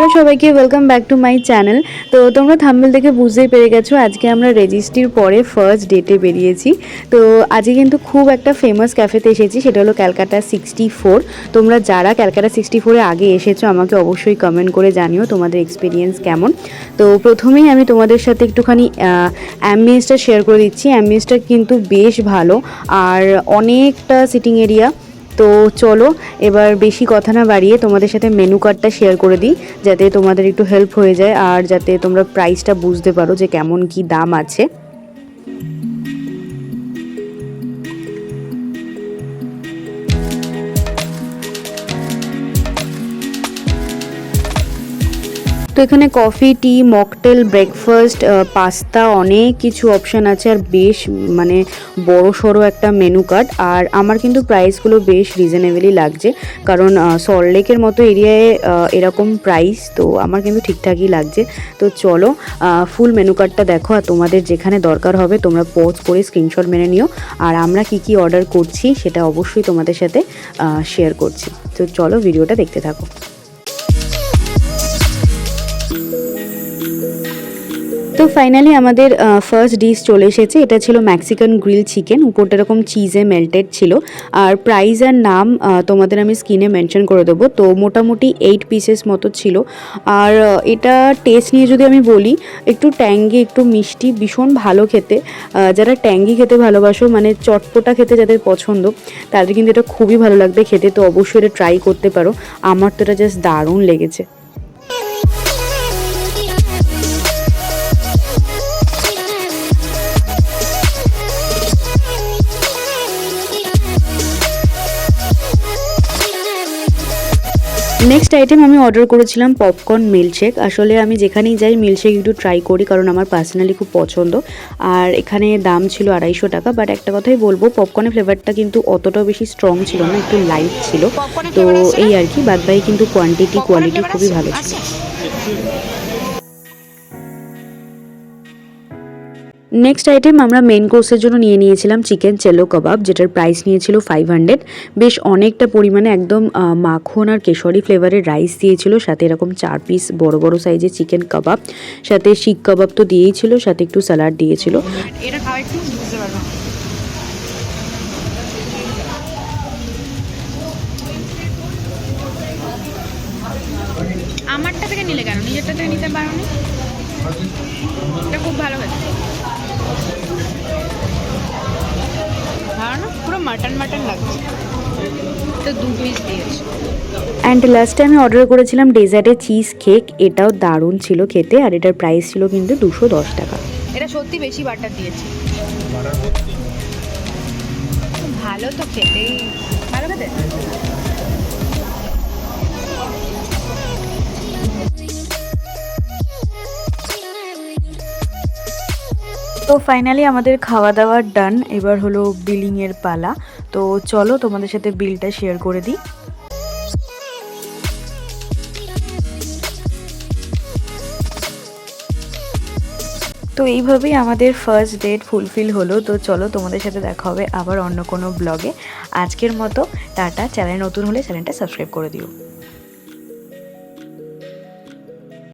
Hello সবাইকে, welcome back to my channel. তো তোমরা থাম্বনেল দেখে বুঝতেই পেরে গেছো আজকে আমরা রেজিস্ট্রির পরে ফার্স্ট ডেটে বেরিয়েছি। তো আজকে কিন্তু খুব একটা ফেমাস ক্যাফেতে এসেছি, সেটা হলো ক্যালকাটা 64। তোমরা যারা ক্যালকাটা 64-এ আগে এসেছো আমাকে অবশ্যই কমেন্ট করে জানিও তোমাদের এক্সপিরিয়েন্স কেমন। তো প্রথমেই আমি তোমাদের সাথে একটুখানি অ্যাম্বিয়েন্সটা শেয়ার করে দিচ্ছি। অ্যাম্বিয়েন্সটা কিন্তু বেশ ভালো আর অনেকটা সিটিং এরিয়া। তো চলো এবার বেশি কথা না বাড়িয়ে তোমাদের সাথে মেনু কার্ডটা শেয়ার করে দিই, যাতে তোমাদের একটু হেল্প হয়ে যায় আর যাতে তোমরা প্রাইসটা বুঝতে পারো যে কেমন কি দাম আছে। তো এখানে কফি, টি, মকটেল, ব্রেকফাস্ট, পাস্তা, অনেক কিছু অপশান আছে আর বেশ মানে বড় সড়ো একটা মেনু কার্ড। আর আমার কিন্তু প্রাইসগুলো বেশ রিজনেবলই লাগছে, কারণ সল্টলেকের মতো এরিয়ায় এরকম প্রাইস তো আমার কিন্তু ঠিকঠাকই লাগছে। তো চলো ফুল মেনু কার্ডটা দেখো, আর তোমাদের যেখানে দরকার হবে তোমরা পজ করে স্ক্রিনশট মেরে নিও। আর আমরা কি অর্ডার করছি সেটা অবশ্যই তোমাদের সাথে শেয়ার করছি। তো চলো ভিডিওটা দেখতে থাকো। তো ফাইনালি আমাদের ফার্স্ট ডিশ চলে এসেছে। এটা ছিল মেক্সিকান গ্রিল চিকেন, উপরটা এরকম চিজে মেল্টেড ছিল। আর প্রাইস আর নাম তোমাদের আমি স্ক্রিনে মেনশন করে দেবো। তো মোটামুটি 8 পিসেস মতো ছিল। আর এটা টেস্ট নিয়ে যদি আমি বলি, একটু ট্যাঙ্গি, একটু মিষ্টি, ভীষণ ভালো খেতে। যারা ট্যাঙ্গি খেতে ভালোবাসো, মানে চটপটা খেতে যাদের পছন্দ, তাদের কিন্তু এটা খুবই ভালো লাগবে খেতে। তো অবশ্যই এটা ট্রাই করতে পারো। আমার তো এটা জাস্ট দারুণ লেগেছে। নেক্সট আইটেম আমি অর্ডার করেছিলাম পপকর্ন মিল্কশেক। আসলে আমি যেখানেই যাই মিল্কশেক একটু ট্রাই করি, কারণ আমার পার্সোনালি খুব পছন্দ। আর এখানে দাম ছিল 250 টাকা। বাট একটা কথাই বলবো, পপকর্নের ফ্লেভারটা কিন্তু অতটাও বেশি স্ট্রং ছিল না, একটু লাইট ছিল। তো এই আর কি, বাদবাকি কিন্তু কোয়ান্টিটি কোয়ালিটি খুবই ভালো ছিল। নেক্সট আইটেম আমরা মেন কোর্সের জন্য নিয়েছিলাম চিকেন চেলো কাবাব, যেটার প্রাইস নিয়েছিল 500। বেশ অনেকটা পরিমাণে একদম মাখন আর কেশরি ফ্লেভারের রাইস দিয়েছিল, সাথে এরকম 4 পিস বড় বড় সাইজের চিকেন কাবাব, সাথে শিক কাবাব তো দিয়েই ছিল, সাথে একটু স্যালাড দিয়েছিল। এটা খাওয়া একটু বুঝতে পারবো। আমারটা থেকে নিলে কেন, নিজেরটা থেকে নিতে পারো নি? এটা খুব ভালো খেতে, ভালো না? পুরো মাটন লাগছে। তো 2 পিস দিয়েছে। অ্যান্ড লাস্টে আমি অর্ডার করেছিলাম ডেজার্টে চিজ কেক। এটাও দারুণ ছিল খেতে, আর এটার প্রাইস ছিল কিন্তু 210 টাকা। এটা সত্যি বেশি বাটার দিয়েছে। ভালো তো খেতে, ভালো খেতে। তো ফাইনালি আমাদের খাওয়া দাওয়া ডান। এবার হলো বিলিংয়ের পালা। তো চলো তোমাদের সাথে বিলটা শেয়ার করে দিই। তো এইভাবেই আমাদের ফার্স্ট ডেট ফুলফিল হলো। তো চলো তোমাদের সাথে দেখা হবে আবার অন্য কোনো ব্লগে। আজকের মতো টাটা। চ্যানেল নতুন হলে চ্যানেলটা সাবস্ক্রাইব করে দিও।